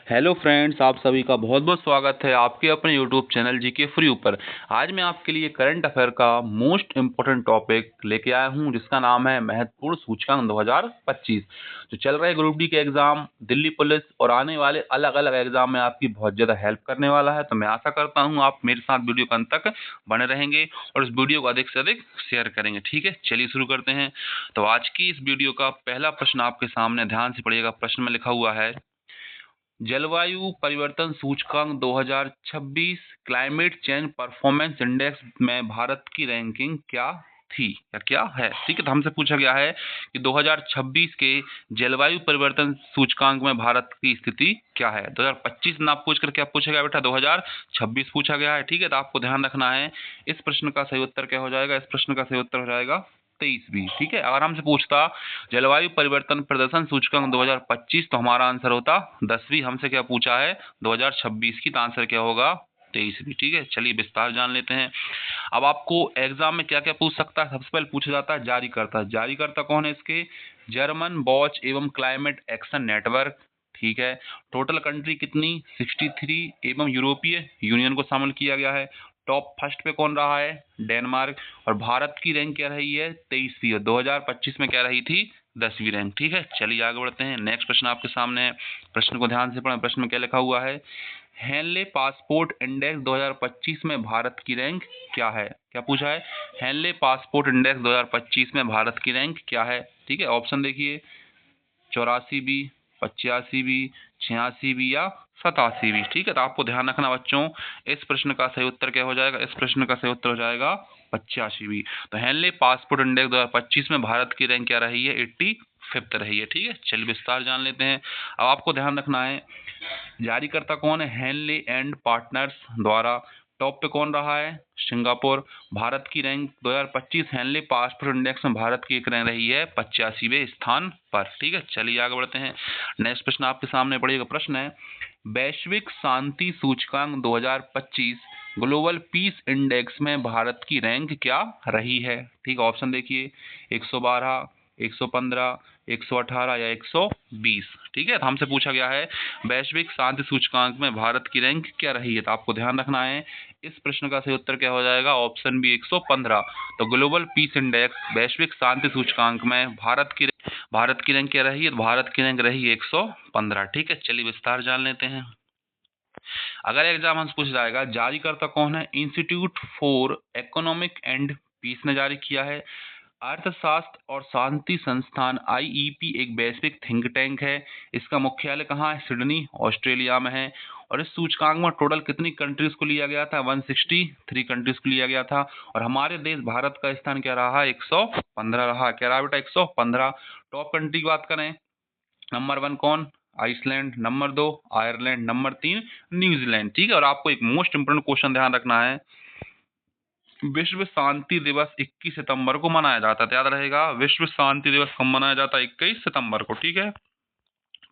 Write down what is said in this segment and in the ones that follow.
Hello friends, आप सभी का बहुत बहुत स्वागत है आपके अपने यूट्यूब चैनल जीके फ्री ऊपर। आज मैं आपके लिए करंट अफेयर का मोस्ट इम्पोर्टेंट टॉपिक लेके आया हूं, जिसका नाम है महत्वपूर्ण सूचकांक 2025। जो चल रहे ग्रुप डी के एग्जाम, दिल्ली पुलिस और आने वाले अलग अलग एग्जाम में आपकी बहुत ज़्यादा हेल्प करने वाला है। तो मैं आशा करता हूँ आप मेरे साथ वीडियो के अंत तक बने रहेंगे और इस वीडियो को अधिक से अधिक शेयर करेंगे। ठीक है, चलिए शुरू करते हैं। तो आज की इस वीडियो का पहला प्रश्न आपके सामने, ध्यान से पढ़िएगा। प्रश्न में लिखा हुआ है, जलवायु परिवर्तन सूचकांक 2026 क्लाइमेट चेंज परफॉर्मेंस इंडेक्स में भारत की रैंकिंग क्या थी या क्या है। ठीक है, तो हमसे पूछा गया है कि 2026 के जलवायु परिवर्तन सूचकांक में भारत की स्थिति क्या है। 2025 ना पूछ कर क्या पूछा गया बेटा, 2026 पूछा गया है। ठीक है, तो आपको ध्यान रखना है इस प्रश्न का सही उत्तर क्या हो जाएगा। इस प्रश्न का सही उत्तर हो जाएगा 23 भी। ठीक है, अगर हमसे पूछता जलवायु परिवर्तन प्रदर्शन सूचकांक 2025 तो हमारा आंसर होता 10वीं। हमसे क्या पूछा है 2026 की, तो आंसर क्या होगा 23वीं। ठीक है, चलिए विस्तार जान लेते हैं। अब आपको एग्जाम में क्या क्या पूछ सकता है। सबसे पहले पूछा जाता है जारीकर्ता। जारीकर्ता कौन है इसके, जर्मन वॉच एवं क्लाइमेट एक्शन नेटवर्क। ठीक है, टोटल कंट्री कितनी 63 एवं यूरोपीय यूनियन को शामिल किया गया है। टॉप फर्स्ट पे कौन रहा है, डेनमार्क। और भारत की रैंक क्या रही है 23वीं, और 2025 में क्या रही थी 10वीं रैंक। ठीक है, चलिए आगे बढ़ते हैं। नेक्स्ट प्रश्न आपके सामने है, प्रश्न को ध्यान से पढ़ें। प्रश्न में क्या लिखा हुआ है, हेनले पासपोर्ट इंडेक्स 2025 में भारत की रैंक क्या है। क्या पूछा है, हेनले पासपोर्ट इंडेक्स 2025 में भारत की रैंक क्या है। ठीक है, ऑप्शन देखिए, 84 भी, 85 भी, 86 भी या 87 भी। ठीक है, तो आपको ध्यान रखना बच्चों, इस प्रश्न का सही उत्तर क्या हो जाएगा। इस प्रश्न का सही उत्तर हो जाएगा 85 भी। तो हेनले पासपोर्ट इंडेक्स 2025 में भारत की रैंक क्या रही है 85th रही है। ठीक है, चलिए विस्तार जान लेते हैं। अब आपको ध्यान रखना है जारीकर्ता कौन है, हेनले एंड पार्टनर्स द्वारा। टॉप पे कौन रहा है, सिंगापुर। भारत की रैंक 2025 हेनले पासपोर्ट इंडेक्स में भारत की एक रैंक रही है 85वें स्थान पर। ठीक है, चलिए आगे बढ़ते हैं। नेक्स्ट प्रश्न आपके सामने पड़ेगा। प्रश्न है, वैश्विक शांति सूचकांक 2025 ग्लोबल पीस इंडेक्स में भारत की रैंक क्या रही है। ठीक है, ऑप्शन देखिए, 112, 115, 118 या 120। ठीक है, तो हमसे पूछा गया है वैश्विक शांति सूचकांक में भारत की रैंक क्या रही है। तो आपको ध्यान रखना है इस प्रश्न का सही उत्तर क्या हो जाएगा, ऑप्शन बी 115। तो ग्लोबल पीस इंडेक्स वैश्विक शांति सूचकांक में भारत की रैंक क्या रही है, तो भारत की रैंक रही है 115। ठीक है, चलिए विस्तार जान लेते हैं। अगर एग्जाम हमसे पूछ जाएगा जारीकर्ता कौन है, institute for economic and peace ने जारी किया है। अर्थशास्त्र और शांति संस्थान आईईपी एक वैश्विक थिंक टैंक है। इसका मुख्यालय कहाँ है, सिडनी ऑस्ट्रेलिया में है। और इस सूचकांक में टोटल कितनी कंट्रीज को लिया गया था, 163 कंट्रीज को लिया गया था। और हमारे देश भारत का स्थान क्या रहा, 115 रहा। क्या रहा बेटा, 115। टॉप कंट्री की बात करें, नंबर 1 कौन, Iceland. Number 2 Ireland. Number 3 New Zealand. ठीक है, और आपको एक मोस्ट इंपोर्टेंट क्वेश्चन ध्यान रखना है, विश्व शांति दिवस 21 सितंबर को मनाया जाता है। याद रहेगा, विश्व शांति दिवस कब मनाया जाता है, 21 सितंबर को। ठीक है,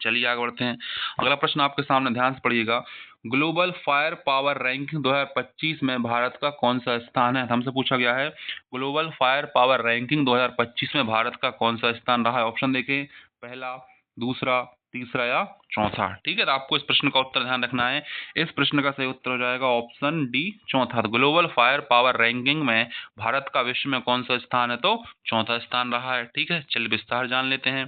चलिए आगे बढ़ते हैं। अगला प्रश्न आपके सामने, ध्यान से पढ़िएगा। ग्लोबल फायर पावर रैंकिंग 2025 में भारत का कौन सा स्थान है। हमसे पूछा गया है ग्लोबल फायर पावर रैंकिंग 2025 में भारत का कौन सा स्थान रहा है। ऑप्शन देखें, पहला, दूसरा, तीसरा या चौथा। ठीक है, तो आपको इस प्रश्न का उत्तर ध्यान रखना है। इस प्रश्न का सही उत्तर हो जाएगा ऑप्शन डी, चौथा। तो ग्लोबल फायर पावर रैंकिंग में भारत का विश्व में कौन सा स्थान है, तो चौथा स्थान रहा है। ठीक है, चलिए विस्तार जान लेते हैं।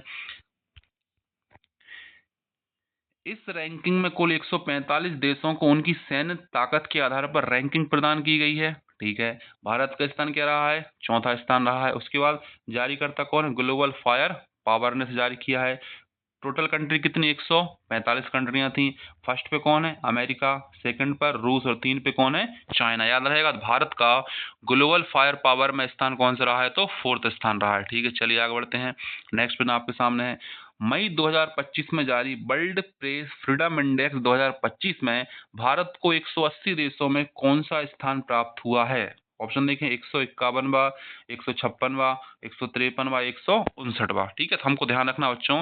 इस रैंकिंग में कुल 145 देशों को उनकी सैन्य ताकत के आधार पर रैंकिंग प्रदान की गई है। ठीक है, भारत का स्थान क्या रहा है, चौथा स्थान रहा है। उसके बाद जारीकर्ता कौन है, ग्लोबल फायर पावर ने जारी किया है। टोटल कंट्री कितनी, 145 कंट्रियां थी। फर्स्ट पे कौन है, अमेरिका। सेकंड पर रूस। और 3 पे कौन है, चाइना। याद रहेगा, भारत का ग्लोबल फायर पावर में स्थान कौन सा रहा है, तो 4th स्थान रहा है। ठीक है, चलिए आगे बढ़ते हैं। नेक्स्ट प्रश्न आपके सामने है, मई 2025 में जारी वर्ल्ड प्रेस फ्रीडम इंडेक्स 2025 में भारत को 180 देशों में कौन सा स्थान प्राप्त हुआ है। ऑप्शन देखें, 151वां, 156वां, 153वां, 159वां। ठीक है, तो हमको ध्यान रखना बच्चों,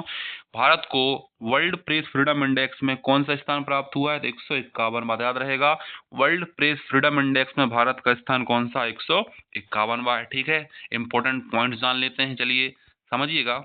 भारत को वर्ल्ड प्रेस फ्रीडम इंडेक्स में कौन सा स्थान प्राप्त हुआ है, तो 151वां। याद रहेगा, वर्ल्ड प्रेस फ्रीडम इंडेक्स में भारत का स्थान कौन सा, 151वां है। ठीक है, इंपॉर्टेंट पॉइंट्स जान लेते हैं, चलिए समझिएगा।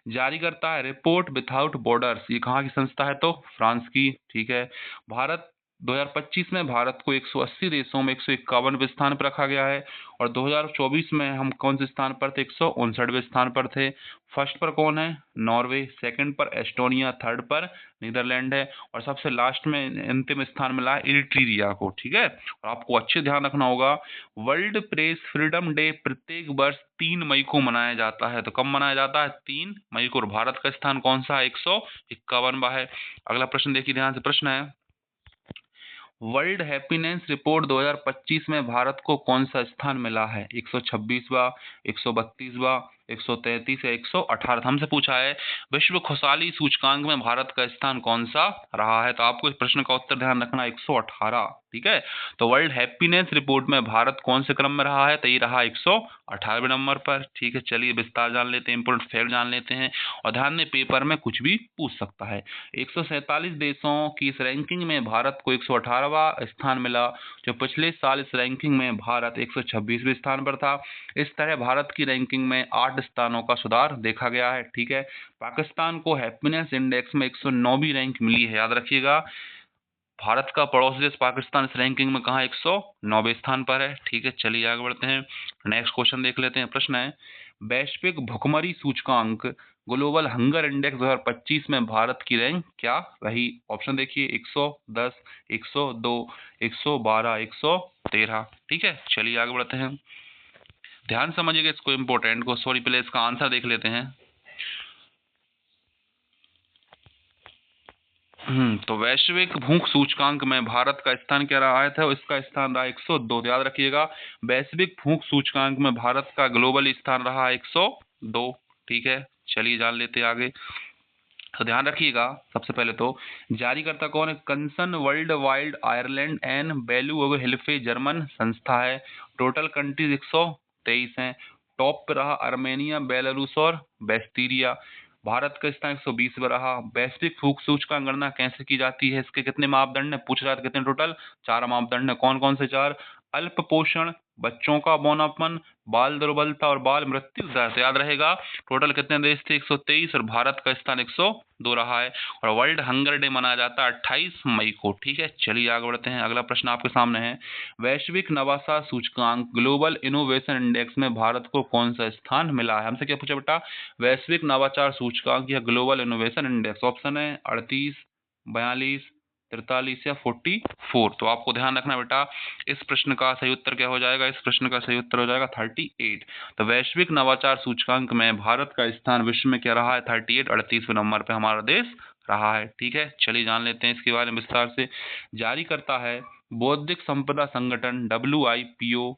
जारी करता है रिपोर्ट विथआउट बॉर्डर्स, ये कहाँ की संस्था है? तो फ्रांस की। ठीक है। भारत 2025 में भारत को 180 देशों में 151वें स्थान पर रखा गया है, और 2024 में हम कौन से स्थान पर थे? 159वें स्थान पर थे। फर्स्ट पर कौन है? नॉर्वे, सेकंड पर एस्टोनिया, थर्ड पर नीदरलैंड है, और सबसे लास्ट में अंतिम स्थान मिला है इरिट्रिया को। ठीक है। और आपको अच्छे ध्यान रखना होगा, वर्ल्ड प्रेस फ्रीडम डे प्रत्येक वर्ष 3 मई को मनाया जाता है। तो कब मनाया जाता है? 3 मई को। और भारत का स्थान कौन सा है? 151वां है। अगला प्रश्न देखिए ध्यान से, प्रश्न है वर्ल्ड हैप्पीनेस रिपोर्ट 2025 में भारत को कौन सा स्थान मिला है? 126वां, 132वां, 133 या 118? हमसे पूछा है विश्व खुशहाली सूचकांक में भारत का स्थान कौन सा रहा है। तो आपको इस प्रश्न का उत्तर ध्यान रखना, 118। ठीक है। तो वर्ल्ड हैप्पीनेस रिपोर्ट में भारत कौन से क्रम में रहा है? तो ये रहा 118वें नंबर पर। ठीक है। चलिए विस्तार जान लेते हैं, इंपोर्टेंट फैक्ट जान लेते हैं, और ध्यान में पेपर में कुछ भी पूछ सकता है। 147 देशों की इस रैंकिंग में भारत को 118वां स्थान मिला, जो पिछले साल इस रैंकिंग में भारत 126वें स्थान पर था। इस तरह भारत की रैंकिंग में 8 स्थानों का सुधार देखा गया है। ठीक है। पाकिस्तान को हैप्पीनेस इंडेक्स में 109वीं रैंक मिली है, याद रखिएगा। भारत का पड़ोसी देश पाकिस्तान इस रैंकिंग में कहाँ 109वें स्थान पर है। ठीक है। चलिए आगे बढ़ते हैं, नेक्स्ट क्वेश्चन देख लेते हैं। प्रश्न है वैश्विक भुखमरी सूचकांक ग्लोबल हंगर इंडेक्स 2025 में भारत की रैंक क्या रही? ऑप्शन देखिए, 110, 102, 112, 113। ठीक है। चलिए आगे बढ़ते हैं, ध्यान समझिएगा इसको, इम्पोर्टेंट को। सॉरी, पहले इसका आंसर देख लेते हैं। तो वैश्विक भूख सूचकांक में भारत का स्थान क्या रहा था? इसका स्थान रहा 102। याद रखिएगा, वैश्विक भूख सूचकांक में भारत का ग्लोबल स्थान रहा 102। ठीक है। चलिए जान लेते हैं आगे। तो ध्यान रखिएगा, सबसे पहले तो जारीकर्ता कौन है? कंसन वर्ल्ड वाइड आयरलैंड एंड बेलू हिल्फे जर्मन संस्था है। टोटल कंट्रीज 123 हैं। टॉप पे रहा आर्मेनिया, बेलारूस और वेस्टीरिया। भारत का स्थान 120 पर रहा। वैश्विक भूख सूचकांक गणना कैसे की जाती है? इसके कितने मापदंड है? पूछ रहा था कितने टोटल? 4 मापदंड है। कौन कौन से 4? अल्प पोषण, बच्चों का बौनापन, बाल दुर्बलता और बाल मृत्यु दर। तो याद रहेगा, टोटल कितने देश थे? 123, और भारत का स्थान 102 रहा है। और वर्ल्ड हंगर डे मनाया जाता है 28 मई को। ठीक है। चलिए आगे बढ़ते हैं, अगला प्रश्न आपके सामने है वैश्विक नवाचार सूचकांक ग्लोबल इनोवेशन इंडेक्स में भारत को कौन सा स्थान मिला है? हमसे क्या पूछा बेटा? वैश्विक नवाचार सूचकांक या ग्लोबल इनोवेशन इंडेक्स। ऑप्शन है 38, 42, 43 या 44। तो आपको ध्यान रखना बेटा, इस प्रश्न का सही उत्तर क्या हो जाएगा? इस प्रश्न का सही उत्तर हो जाएगा 38। तो वैश्विक नवाचार सूचकांक में भारत का स्थान विश्व में क्या रहा है? 38, 38वें नंबर पे हमारा देश रहा है। ठीक है। चलिए जान लेते हैं इसके बारे में विस्तार से। जारी करता है बौद्धिक संपदा संगठन WIPO।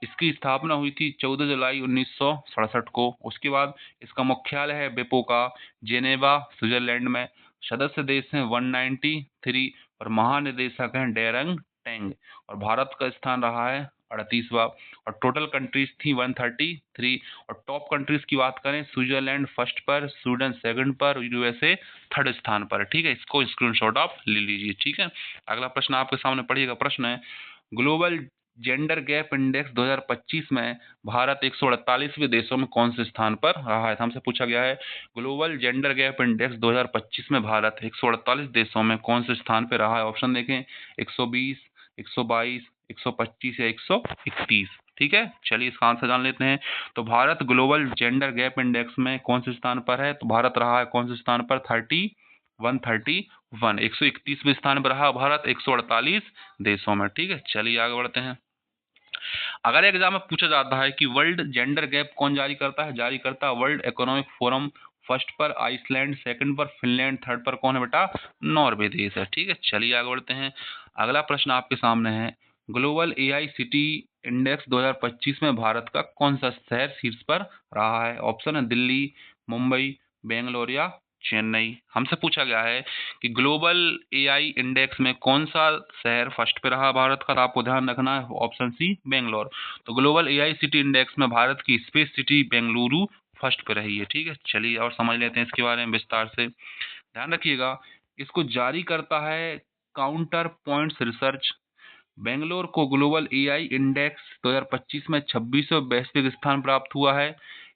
इसकी स्थापना हुई थी 14 जुलाई 1967 को। उसके बाद इसका मुख्यालय है बेपो का, जेनेवा, स्विट्जरलैंड में। सदस्य देश हैं 193, और महानिदेशक हैं डेरंग टेंग। और भारत का स्थान रहा है 38वां, और टोटल कंट्रीज थी 133। और टॉप कंट्रीज की बात करें, स्विट्जरलैंड फर्स्ट पर, स्वीडन सेकंड पर, USA थर्ड स्थान पर। ठीक है। इसको स्क्रीनशॉट आप ले लीजिए। ठीक है। अगला प्रश्न आपके सामने पढ़िएगा। प्रश्न है ग्लोबल जेंडर गैप इंडेक्स 2025 में भारत 148वें देशों में कौन से स्थान पर रहा है? हमसे पूछा गया है ग्लोबल जेंडर गैप इंडेक्स 2025 में भारत 148 देशों में कौन से स्थान पर रहा है? ऑप्शन देखें, 120, 122, 125 या 131। ठीक है। चलिए इसका आंसर जान लेते हैं। तो Bharat global gender gap index में कौन से स्थान पर है? तो भारत रहा है कौन से स्थान पर? 131, 131वें स्थान पर रहा भारत 148 देशों में। ठीक है। चलिए आगे बढ़ते हैं। अगर एग्जाम में पूछा जाता है कि वर्ल्ड जेंडर गैप कौन जारी करता है? जारी करता है वर्ल्ड इकोनॉमिक फोरम। फर्स्ट पर आइसलैंड, सेकंड पर फिनलैंड, थर्ड पर कौन है बेटा? नॉर्वे देश है। ठीक है। चलिए आगे बढ़ते हैं, अगला प्रश्न आपके सामने है ग्लोबल AICT इंडेक्स 2025 में भारत का कौन सा शहर शीर्ष पर रहा है? ऑप्शन है दिल्ली, मुंबई, बेंगलोर या चेन्नई। हमसे पूछा गया है कि ग्लोबल AI इंडेक्स में कौन सा शहर फर्स्ट पे रहा भारत का? तो आपको ध्यान रखना है ऑप्शन सी, बेंगलोर। तो ग्लोबल AICT इंडेक्स में भारत की स्पेस सिटी बेंगलुरु फर्स्ट पे रही है। ठीक है। चलिए और समझ लेते हैं इसके बारे में विस्तार से, ध्यान रखिएगा। इसको जारी करता है काउंटर पॉइंट्स रिसर्च। बेंगलोर को ग्लोबल AI इंडेक्स 2025 में 26वें वैश्विक स्थान प्राप्त हुआ है।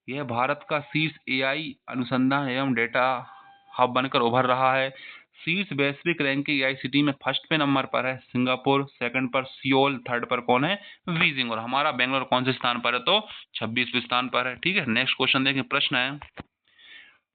यह भारत का शीर्ष एआई अनुसंधान एवं डेटा हब बनकर उभर रहा है। शीर्ष वैश्विक रैंकिंग एआईसीटी में फर्स्ट पे नंबर पर है सिंगापुर, सेकंड पर सियोल, थर्ड पर कौन है, बीजिंग, और हमारा बेंगलोर कौन से स्थान पर है, तो 26वें स्थान पर है। ठीक है, नेक्स्ट क्वेश्चन देखें। प्रश्न है,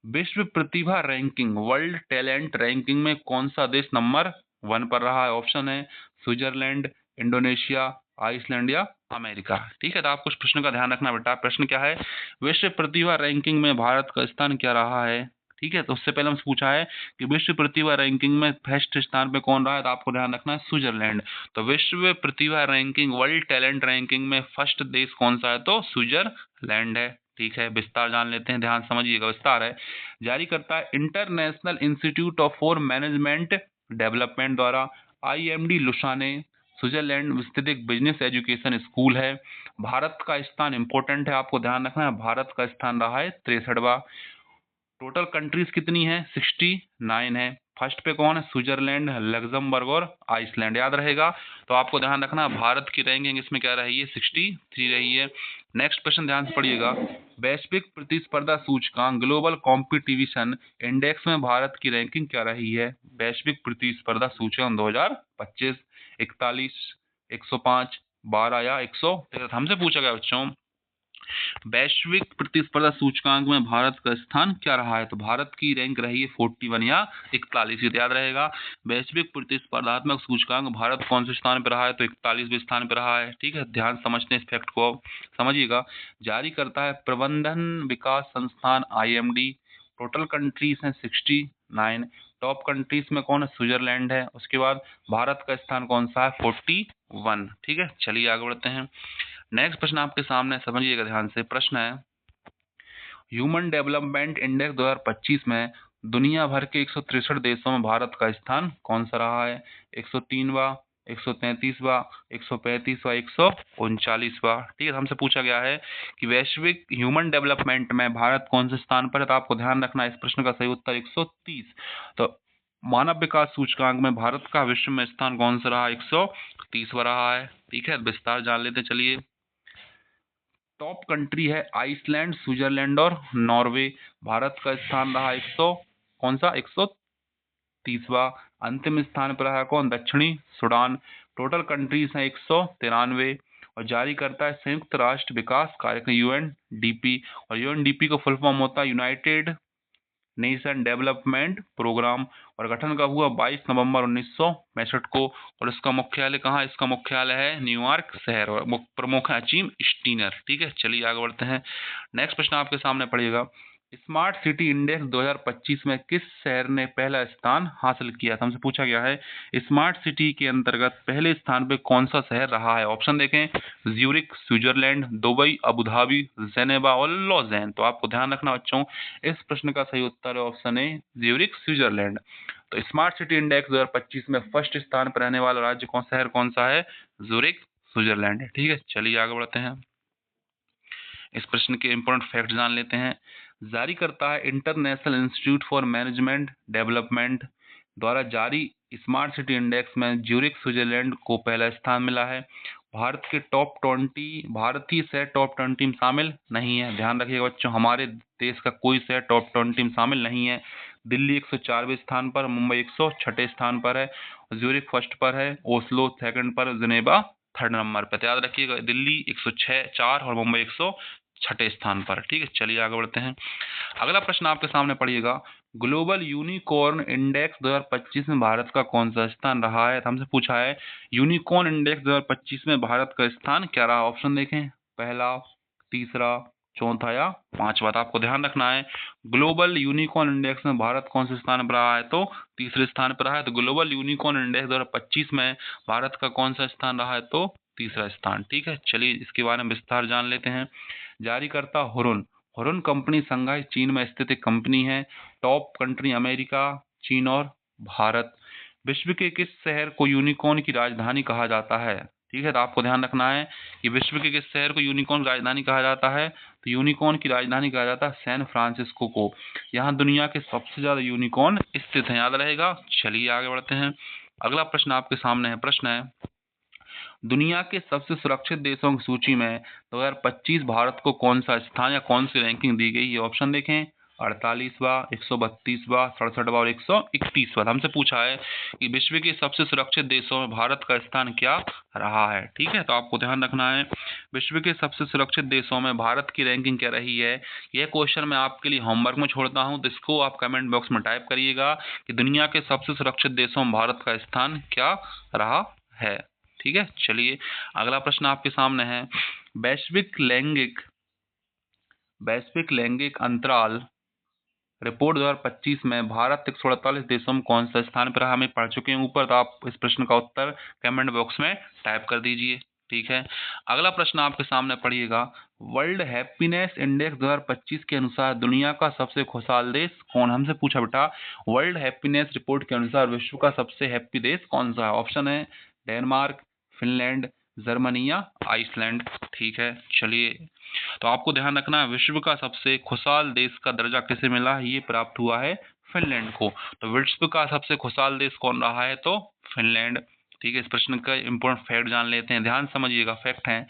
विश्व प्रतिभा रैंकिंग, वर्ल्ड टैलेंट रैंकिंग में कौन सा देश नंबर 1 पर रहा है? ऑप्शन है स्विट्जरलैंड, इंडोनेशिया, आइसलैंड या अमेरिका। ठीक है, तो आप कुछ प्रश्न का ध्यान रखना बेटा। प्रश्न क्या है, विश्व प्रतिभा रैंकिंग में भारत का स्थान क्या रहा है? ठीक है, तो उससे पहले हमसे पूछा है कि विश्व प्रतिभा रैंकिंग में फर्स्ट स्थान पे कौन रहा है, तो आपको ध्यान रखना है स्विट्जरलैंड। तो विश्व प्रतिभा रैंकिंग, वर्ल्ड टैलेंट रैंकिंग में फर्स्ट देश कौन सा है, तो स्विट्जरलैंड है। ठीक है, विस्तार जान लेते हैं, ध्यान समझिएगा। विस्तार है, जारी करता है international institute of for management development द्वारा आईएमडी लुसाने, स्विट्जरलैंड स्थित एक बिजनेस एजुकेशन स्कूल है। भारत का स्थान इंपॉर्टेंट है, आपको ध्यान रखना है। भारत का स्थान रहा है 63वां। टोटल कंट्रीज कितनी है, 69 है। फर्स्ट पे कौन है, स्विट्जरलैंड, लग्जमबर्ग और आइसलैंड, याद रहेगा। तो आपको ध्यान रखना, भारत की रैंकिंग इसमें क्या रही है, 63 रही है। नेक्स्ट क्वेश्चन ध्यान से पढ़िएगा। वैश्विक प्रतिस्पर्धा सूचकांक, ग्लोबल कॉम्पिटिशन इंडेक्स में भारत की रैंकिंग क्या रही है? वैश्विक प्रतिस्पर्धा सूचकांक 2025, 41, 105, 12 या 113? हमसे पूछा गया बच्चों, वैश्विक प्रतिस्पर्धा सूचकांक में भारत का स्थान क्या रहा है? तो भारत की रैंक रही है 41 या 41, याद रहेगा। वैश्विक प्रतिस्पर्धात्मक सूचकांक भारत कौन से स्थान पर रहा है, तो 41वें स्थान पर रहा है। ठीक है, ध्यान समझते हैं, इस फैक्ट को समझिएगा। जारी करता है प्रबंधन विकास संस्थान आईएमडी। टोटल कंट्रीज हैं 69। टॉप कंट्रीज में कौन है, स्विट्जरलैंड है। उसके बाद भारत का स्थान कौन सा है, 41। ठीक है, चलिए आगे बढ़ते हैं। नेक्स्ट प्रश्न आपके सामने, समझिएगा ध्यान से। प्रश्न है, ह्यूमन डेवलपमेंट इंडेक्स 2025 में दुनिया भर के 163 देशों में भारत का स्थान कौन सा रहा है? 103वां, 133वां, 135वां, 139वां। ठीक है, हमसे पूछा गया है कि वैश्विक ह्यूमन डेवलपमेंट में भारत कौन से स्थान पर है, तो आपको ध्यान रखना है। इस प्रश्न का सही उत्तर 130। तो मानव विकास सूचकांक में भारत का विश्व में स्थान कौन सा रहा, 130वां रहा है। ठीक है, विस्तार जान लेते चलिए। टॉप कंट्री है आइसलैंड, स्विट्जरलैंड और नॉर्वे। भारत का स्थान रहा 100, कौन सा, 130वां। अंतिम स्थान पर रहा कौन, दक्षिणी सूडान। टोटल कंट्रीज हैं 193। और जारी करता है संयुक्त राष्ट्र विकास कार्यक्रम यूएनडीपी। और यूएनडीपी का फुल फॉर्म होता है यूनाइटेड नेशन डेवलपमेंट प्रोग्राम। और गठन कब हुआ, 22 नवंबर 1965 को। और इसका मुख्यालय कहाँ, इसका मुख्यालय है न्यूयॉर्क शहर, और प्रमुख है अचीम स्टीनर। ठीक है, चलिए आगे बढ़ते हैं। नेक्स्ट प्रश्न आपके सामने पड़ेगा, स्मार्ट सिटी इंडेक्स 2025 में किस शहर ने पहला स्थान हासिल किया था? हमसे पूछा गया है स्मार्ट सिटी के अंतर्गत पहले स्थान पे कौन सा शहर रहा है? ऑप्शन देखें, Zurich Switzerland, Dubai, Abu Dhabi, Geneva और लॉजेन। तो आपको ध्यान रखना बच्चों, इस प्रश्न का सही उत्तर है ऑप्शन ए, ज्यूरिख स्विट्जरलैंड। तो स्मार्ट सिटी इंडेक्स 2025 में फर्स्ट स्थान पर रहने वाला राज्य कौन, शहर कौन सा है, ज्यूरिख स्विट्जरलैंड। ठीक है, चलिए आगे बढ़ते हैं। इस प्रश्न के इंपॉर्टेंट फैक्ट जान लेते हैं। जारी करता है international institute for management development द्वारा जारी स्मार्ट सिटी इंडेक्स में ज्यूरिख स्विट्जरलैंड को पहला स्थान मिला है। भारत के टॉप 20 भारतीय शहर टॉप 20 में शामिल नहीं है। ध्यान रखिएगा बच्चों, हमारे देश का कोई शहर टॉप 20 में शामिल नहीं है। दिल्ली 104वें स्थान पर, मुंबई 106 स्थान पर है, ज्यूरिख फर्स्ट पर है, ओस्लो सेकंड पर, जिनेवा थर्ड नंबर पर। तो याद रखिएगा, दिल्ली 106, 4 और मुंबई 106 स्थान पर। ठीक है, चलिए आगे बढ़ते हैं। अगला प्रश्न आपके सामने पढ़िएगा, ग्लोबल यूनिकॉर्न इंडेक्स 2025 में भारत का कौन सा स्थान रहा है? तो हमसे पूछा है यूनिकॉर्न इंडेक्स 2025 में भारत का स्थान क्या रहा? ऑप्शन देखें, पहला, तीसरा, चौथा या पांचवा। तो आपको ध्यान रखना है, ग्लोबल यूनिकॉर्न इंडेक्स में भारत कौन से स्थान पर रहा है, तो तीसरे स्थान पर रहा है। तो ग्लोबल यूनिकॉर्न इंडेक्स 2025 में भारत का कौन सा स्थान रहा है, तो तीसरा स्थान। ठीक है, चलिए इसके बारे में विस्तार जान लेते हैं। जारीकर्ता हुरुन, हुरुन कंपनी शंघाई चीन में स्थित एक कंपनी है। टॉप कंट्री अमेरिका, चीन और भारत। विश्व के किस शहर को यूनिकॉर्न की राजधानी कहा जाता है? ठीक है, तो आपको ध्यान रखना है कि विश्व के किस शहर को यूनिकॉर्न की राजधानी कहा जाता है, तो यूनिकॉर्न की राजधानी कहा जाता है सैन फ्रांसिस्को को। यहाँ दुनिया के सबसे ज्यादा यूनिकॉर्न स्थित हैं, याद रहेगा। चलिए आगे बढ़ते हैं। अगला प्रश्न आपके सामने है। प्रश्न है, दुनिया के सबसे सुरक्षित देशों की सूची में 2025 भारत को कौन सा स्थान या कौन सी रैंकिंग दी गई? ये ऑप्शन देखें, 48वां, 132वां, 67वां और 131वां। हमसे पूछा है कि विश्व के सबसे सुरक्षित देशों में भारत का स्थान क्या रहा है। ठीक है, तो आपको ध्यान रखना है विश्व के सबसे सुरक्षित देशों में भारत की रैंकिंग क्या रही है। यह क्वेश्चन मैं आपके लिए होमवर्क में छोड़ता हूं, तो इसको आप कमेंट बॉक्स में टाइप करिएगा कि दुनिया के सबसे सुरक्षित देशों में भारत का स्थान क्या रहा है। ठीक है, चलिए अगला प्रश्न आपके सामने है। वैश्विक लैंगिक लैंगिक अंतराल रिपोर्ट 2025 में भारत 148 देशों में कौन सा स्थान पर रहा? हमें पढ़ चुके हैं ऊपर, तो आप इस प्रश्न का उत्तर कमेंट बॉक्स में टाइप कर दीजिए। ठीक है, अगला प्रश्न आपके सामने पढ़िएगा। वर्ल्ड हैप्पीनेस इंडेक्स 2025 के अनुसार दुनिया का सबसे खुशहाल देश कौन? हमसे पूछा बेटा, वर्ल्ड हैप्पीनेस रिपोर्ट के अनुसार विश्व का सबसे हैप्पी देश कौन सा है? ऑप्शन है डेनमार्क, फिनलैंड, जर्मनी या आइसलैंड। ठीक है, चलिए तो आपको ध्यान रखना है विश्व का सबसे खुशहाल देश का दर्जा किसे मिला है? ये प्राप्त हुआ है फिनलैंड को। तो विश्व का सबसे खुशहाल देश कौन रहा है? तो फिनलैंड। ठीक है, इस प्रश्न का इंपॉर्टेंट फैक्ट जान लेते हैं, ध्यान समझिएगा। फैक्ट है,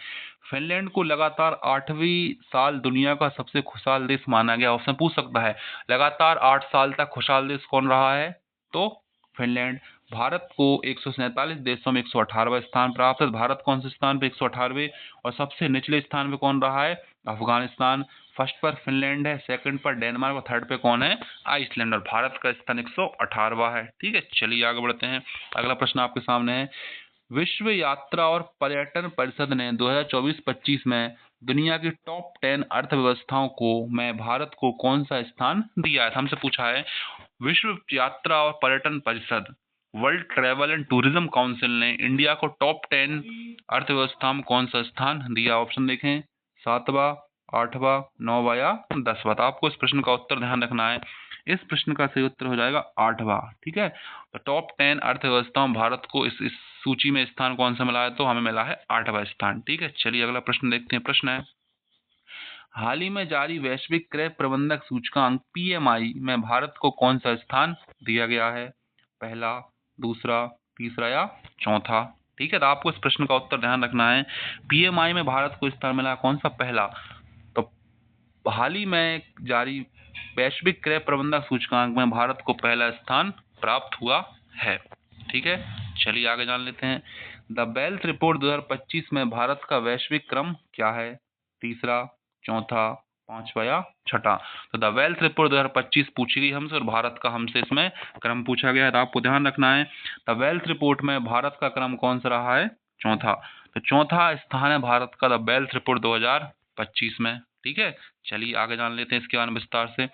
फिनलैंड को लगातार 8वीं साल दुनिया का सबसे खुशहाल देश माना गया। ऑप्शन पूछ सकता है लगातार 8 साल तक खुशहाल देश कौन रहा है? तो फिनलैंड। भारत को 147 देशों में 118वां स्थान प्राप्त है। भारत कौन से स्थान पे? 118वें। और सबसे निचले स्थान पे कौन रहा है? अफगानिस्तान। फर्स्ट पर फिनलैंड है, सेकंड पर डेनमार्क और थर्ड पे कौन है? आइसलैंड। और भारत का स्थान 118वां है। ठीक है, चलिए आगे बढ़ते हैं। अगला प्रश्न आपके सामने है। विश्व यात्रा और पर्यटन परिषद ने 2024-25 में दुनिया की टॉप 10 अर्थव्यवस्थाओं को में भारत को कौन सा स्थान दिया है? हमसे पूछा है विश्व यात्रा और पर्यटन परिषद, world travel and tourism council ने इंडिया को टॉप 10 अर्थव्यवस्था में कौन सा स्थान दिया? ऑप्शन देखें, 7वां, 8वां, 9वां या 10वां। तो आपको इस प्रश्न का उत्तर ध्यान रखना है, इस प्रश्न का सही उत्तर हो जाएगा 8वां। ठीक है, तो टॉप 10 अर्थव्यवस्थाओं भारत को इस सूची में स्थान कौन सा मिला है? तो हमें मिला है 8वां स्थान। ठीक है, चलिए अगला प्रश्न देखते हैं। प्रश्न है, हाल ही में जारी वैश्विक क्रय प्रबंधक सूचकांक पीएमआई में भारत को कौन सा स्थान दिया गया है? पहला, दूसरा, तीसरा या चौथा? ठीक है, तो आपको इस प्रश्न का उत्तर ध्यान रखना है। पीएमआई में भारत को स्थान मिला कौन सा? पहला। तो हाल ही में जारी वैश्विक क्रय प्रबंधक सूचकांक में भारत को पहला स्थान प्राप्त हुआ है। ठीक है, चलिए आगे जान लेते हैं। द बेल्थ रिपोर्ट 2025 में भारत का वैश्विक क्रम क्या है? तीसरा, चौथा, पांचवा या छठा? तो द वेल्थ रिपोर्ट 2025 पूछी गई हमसे और भारत का हमसे इसमें क्रम पूछा गया है। तो आपको ध्यान रखना है द वेल्थ रिपोर्ट में भारत का क्रम कौन सा रहा है? चौथा। तो चौथा स्थान है भारत का द वेल्थ रिपोर्ट 2025 में। ठीक है, चलिए आगे जान लेते हैं इसके बारे में विस्तार से।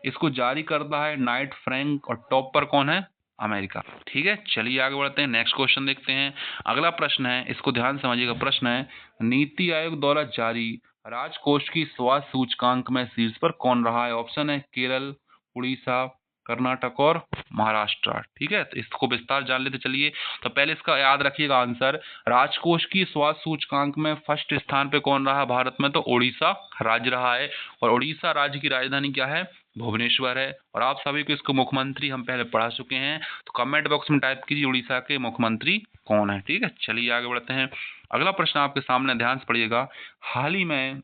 इसको जारी करता है नाइट फ्रैंक और टॉप पर कौन है? अमेरिका। ठीक है, चलिए आगे बढ़ते हैं, नेक्स्ट क्वेश्चन देखते हैं। अगला प्रश्न है, इसको ध्यान समझिएगा। प्रश्न है, नीति आयोग द्वारा जारी राजकोष की स्वास्थ्य सूचकांक में शीर्ष पर कौन रहा है? ऑप्शन है केरल, उड़ीसा, कर्नाटक और महाराष्ट्र। ठीक है, तो इसको विस्तार जान लेते चलिए। तो पहले इसका याद रखिएगा आंसर, राजकोष की स्वास्थ्य सूचकांक में फर्स्ट स्थान पे कौन रहा भारत में? तो उड़ीसा राज्य रहा है। और उड़ीसा राज्य की राजधानी क्या है? भुवनेश्वर है। और आप सभी को इसको मुख्यमंत्री हम पहले पढ़ा चुके हैं, तो कमेंट बॉक्स में टाइप कीजिए उड़ीसा के मुख्यमंत्री कौन है। ठीक है, चलिए आगे बढ़ते हैं। अगला प्रश्न आपके सामने, ध्यान से पढ़िएगा। हाल ही में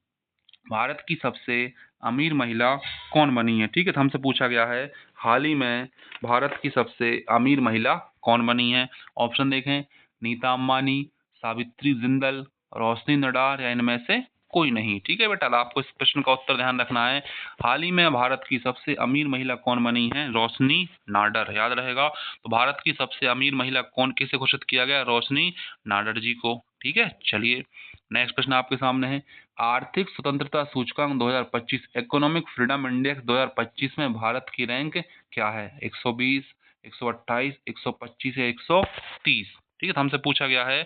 भारत की सबसे अमीर महिला कौन बनी है? ठीक है, तो हमसे पूछा गया है हाल ही में भारत की सबसे अमीर महिला कौन बनी है? ऑप्शन देखें, नीता अंबानी, सावित्री जिंदल, रोशनी नडार या इनमें से कोई नहीं। ठीक है बेटा, आपको इस प्रश्न का उत्तर ध्यान रखना है। हाल ही में भारत की सबसे अमीर महिला कौन बनी है? रोशनी नाडर, याद रहेगा। तो भारत की सबसे अमीर महिला कौन, किसे घोषित किया गया? रोशनी नाडर जी को। ठीक है, चलिए नेक्स्ट प्रश्न आपके सामने है। आर्थिक स्वतंत्रता सूचकांक 2025, इकोनॉमिक फ्रीडम इंडेक्स 2025 में भारत की रैंक क्या है? 120, 128, 125 या 130? ठीक है, तो हमसे पूछा गया है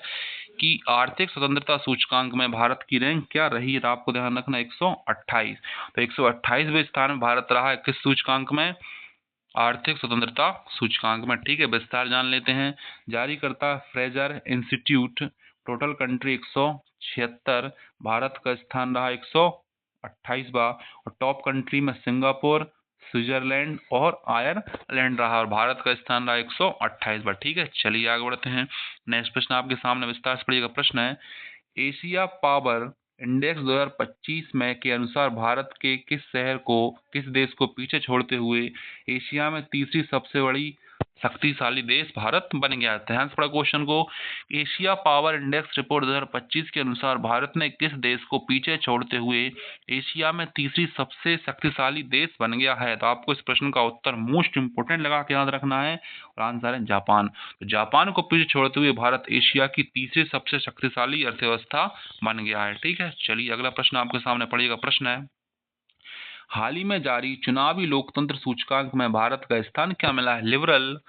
कि आर्थिक स्वतंत्रता सूचकांक में भारत की रैंक क्या रही है? तो आपको ध्यान रखना 128। तो 128वें स्थान में भारत रहा है किस सूचकांक में? आर्थिक स्वतंत्रता सूचकांक में। ठीक है, विस्तार जान लेते हैं। जारीकर्ता Fraser institute, total country 176, Bharat का स्थान रहा 128वां। और टॉप कंट्री में सिंगापुर, स्विट्जरलैंड और आयरलैंड रहा, और भारत का स्थान रहा 128 बार। ठीक है, चलिए आगे बढ़ते हैं। नेक्स्ट प्रश्न आपके सामने विस्तार से पढ़िएगा। प्रश्न है, एशिया पावर इंडेक्स 2025 में के अनुसार भारत के किस देश को पीछे छोड़ते हुए एशिया में तीसरी सबसे बड़ी शक्तिशाली देश भारत बन गया है। ध्यान से पढ़ा क्वेश्चन को। एशिया पावर इंडेक्स रिपोर्ट 2025 के अनुसार भारत ने किस देश को पीछे छोड़ते हुए एशिया में तीसरी सबसे शक्तिशाली देश बन गया है? तो आपको इस प्रश्न का उत्तर मोस्ट इंपोर्टेंट लगा के याद रखना है, और आंसर है जापान। तो जापान को पीछे छोड़ते हुए भारत एशिया की तीसरी सबसे शक्तिशाली अर्थव्यवस्था बन गया है। ठीक है, चलिए अगला प्रश्न आपके सामने पढ़िएगा। प्रश्न है, हाल ही में जारी चुनावी लोकतंत्र सूचकांक में भारत का स्थान क्या मिला है? लिबरल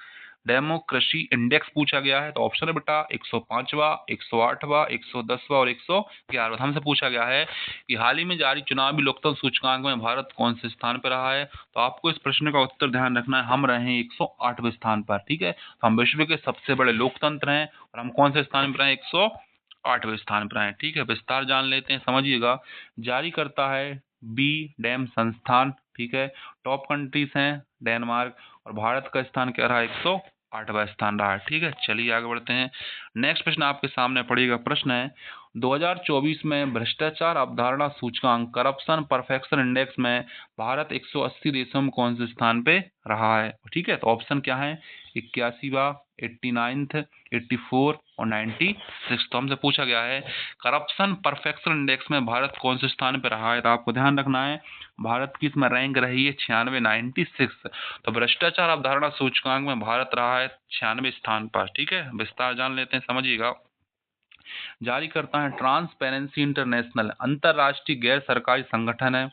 डेमोक्रेसी इंडेक्स पूछा गया है। तो ऑप्शन है बेटा 105वां, 108वां, 110वां और 111वां। हमसे पूछा गया है कि हाल ही में जारी चुनावी लोकतंत्र सूचकांक में भारत कौन से स्थान पर रहा है? तो आपको इस प्रश्न का उत्तर ध्यान रखना है, हम रहे 108वें स्थान पर। ठीक है, तो हम विश्व के सबसे बड़े लोकतंत्र हैं, और हम कौन से स्थान पर हैं? 108वें स्थान पर हैं। ठीक है, विस्तार जान लेते हैं, समझिएगा। जारी करता है बी डैम संस्थान। ठीक है, टॉप कंट्रीज हैं डेनमार्क, और भारत का स्थान क्या रहा? 108वां स्थान रहा है। ठीक है, चलिए आगे बढ़ते हैं। नेक्स्ट प्रश्न आपके सामने पड़ेगा। प्रश्न है, 2024 में भ्रष्टाचार अवधारणा सूचकांक करप्शन परफेक्शन इंडेक्स में भारत 180 देशों में कौन से स्थान पे रहा है? ठीक है, तो ऑप्शन क्या है? 81वां, 89th, 84 और 96। तो हमसे पूछा गया है करप्शन परफेक्शन इंडेक्स में भारत कौन से स्थान पे रहा है? तो आपको ध्यान रखना है, भारत की इसमें रैंक रही है 96, 96। तो भ्रष्टाचार अवधारणा सूचकांक में भारत रहा है 96 स्थान पर। ठीक है, विस्तार जान लेते हैं, समझिएगा। जारी करता है ट्रांसपेरेंसी इंटरनेशनल, अंतरराष्ट्रीय गैर सरकारी संगठन है।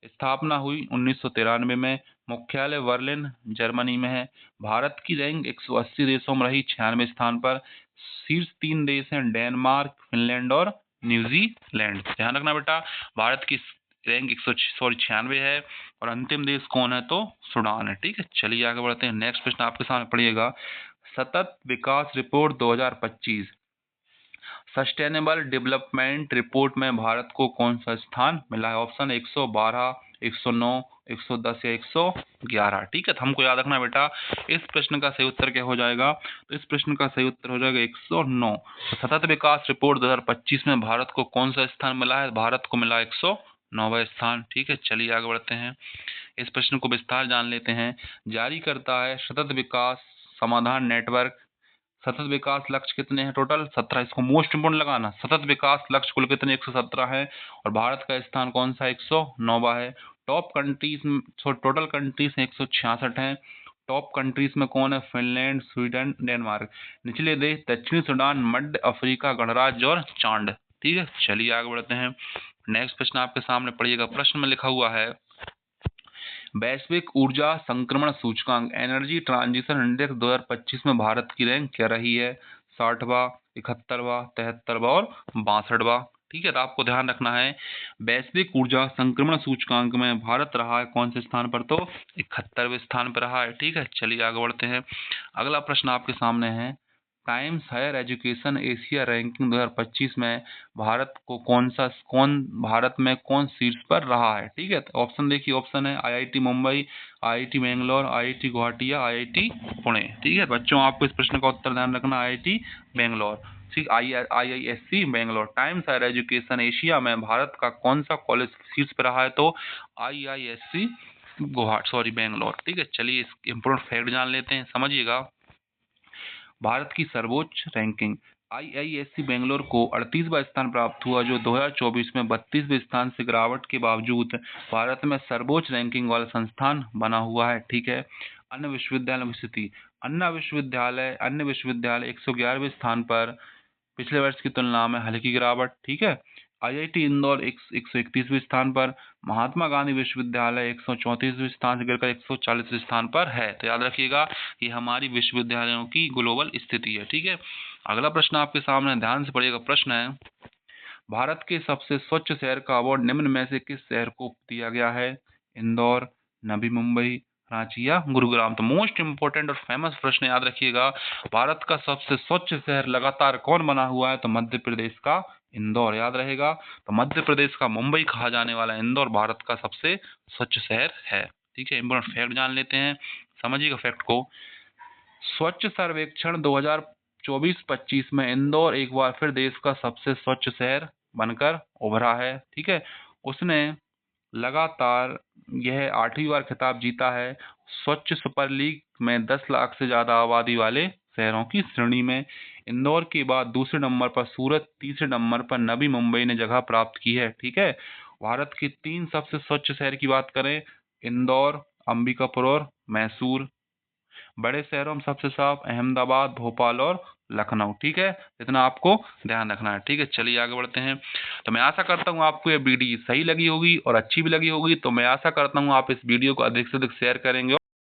स्थापना हुई 1993 में, मुख्यालय बर्लिन जर्मनी में है। भारत की रैंक 180 देशों में रही 96 स्थान पर। शीर्ष 3 देश हैं डेनमार्क, फिनलैंड और न्यूजीलैंड। ध्यान रखना बेटा, भारत की रैंक 96 है, और अंतिम देश कौन है? तो सूडान है। ठीक है, चलिए आगे बढ़ते हैं। नेक्स्ट प्रश्न आपके सामने पड़िएगा। सतत विकास रिपोर्ट 2025 सस्टेनेबल डेवलपमेंट रिपोर्ट में भारत को कौन सा स्थान मिला है? ऑप्शन 112, 109, 110 या 111। ठीक है, तो हमको याद रखना बेटा, इस प्रश्न का सही उत्तर क्या हो जाएगा? तो इस प्रश्न का सही उत्तर हो जाएगा 109। तो सतत विकास रिपोर्ट 2025 में भारत को कौन सा स्थान मिला है? भारत को मिला 109वां स्थान। ठीक है, चलिए आगे बढ़ते हैं। इस प्रश्न को विस्तार जान लेते हैं। जारी करता है सतत विकास समाधान नेटवर्क। सतत विकास लक्ष्य कितने हैं? टोटल 17। इसको मोस्ट इंपोर्टेंट लगाना, सतत विकास लक्ष्य कुल कितने? 117 है, और भारत का स्थान कौन सा? 109वां है। टॉप कंट्रीज, टोटल कंट्रीज 166 हैं। टॉप कंट्रीज में कौन है? Finland, Sweden, Denmark. निचले देश दक्षिणी सूडान, मध्य अफ्रीका, गणराज्य और चांद। ठीक है, चलिए आगे बढ़ते हैं। नेक्स्ट प्रश्न आपके सामने पढ़िएगा। प्रश्न में लिखा हुआ है, वैश्विक ऊर्जा संक्रमण सूचकांक एनर्जी ट्रांजिशन इंडेक्स 2025 में भारत की रैंक क्या रही है? 60वां, 71वां, 73वां और 62वां। ठीक है, तो आपको ध्यान रखना है, वैश्विक ऊर्जा संक्रमण सूचकांक में भारत रहा है कौन से स्थान पर? तो 71वें स्थान पर रहा है। ठीक है, चलिए आगे बढ़ते हैं। अगला प्रश्न आपके सामने है, Times Higher Education Asia ranking 2025 में भारत में कौन शीर्ष पर रहा है? ठीक है, तो ऑप्शन देखिए। ऑप्शन है IIT Mumbai, IIT Bangalore, IIT Guwahati या आईआईटी पुणे। ठीक है बच्चों, आपको इस प्रश्न का उत्तर ध्यान रखना, आईआईटी बेंगलोर। ठीक, IISc Bangalore. Times Higher Education Asia में भारत का कौन सा कॉलेज शीर्ष पर रहा है? तो आईआईएससी बेंगलोर। ठीक है, चलिए इस इंपोर्टेंट फैक्ट जान लेते हैं, समझिएगा। भारत की सर्वोच्च रैंकिंग आईआईएससी बेंगलोर को 38वां स्थान प्राप्त हुआ, जो 2024 में 32वें स्थान से गिरावट के बावजूद भारत में सर्वोच्च रैंकिंग वाला संस्थान बना हुआ है। ठीक है, अन्य विश्वविद्यालयों की स्थिति, अन्य विश्वविद्यालय 111वें स्थान पर, पिछले वर्ष की तुलना में हल्की गिरावट। ठीक है, आईआईटी इंदौर 131वें स्थान पर, महात्मा गांधी विश्वविद्यालय 134वें स्थान से गिरकर 140वें स्थान पर है। तो याद रखिएगा, ये हमारी विश्वविद्यालयों की ग्लोबल स्थिति है। ठीक है, अगला प्रश्न आपके सामने, ध्यान से पढ़िएगा। प्रश्न है, भारत के सबसे स्वच्छ शहर का अवार्ड निम्न में से किस शहर को दिया गया है? इंदौर, नवी मुंबई, रांची या गुरुग्राम। तो मोस्ट इंपोर्टेंट और फेमस प्रश्न याद रखिएगा, भारत का सबसे स्वच्छ शहर लगातार कौन बना हुआ है? तो मध्य प्रदेश का इंदौर। याद रहेगा, तो मध्य प्रदेश का मुंबई कहा जाने वाला इंदौर भारत का सबसे स्वच्छ शहर है। ठीक है, इंपॉर्टेंट फैक्ट जान लेते हैं, समझिएगा फैक्ट को। स्वच्छ सर्वेक्षण 2024-25 में इंदौर एक बार फिर देश का सबसे स्वच्छ शहर बनकर उभरा है। ठीक है, उसने लगातार यह 8वीं बार खिताब जीता है। स्वच्छ सुपर लीग में 10 लाख से ज़्यादा आबादी वाले शहरों की श्रेणी में इंदौर के बाद दूसरे नंबर पर सूरत, तीसरे नंबर पर नवी मुंबई ने जगह प्राप्त की है। ठीक है, भारत के 3 सबसे स्वच्छ शहर की बात करें, इंदौर, अंबिकापुर और मैसूर। बड़े शहरों में सबसे साफ अहमदाबाद, भोपाल और लखनऊ। ठीक है, इतना आपको ध्यान रखना है। ठीक है, चलिए आगे बढ़ते हैं। तो मैं आशा करता हूँ आपको ये वीडियो सही लगी होगी और अच्छी भी लगी होगी। तो मैं आशा करता हूँ आप इस वीडियो को अधिक से अधिक शेयर करेंगे।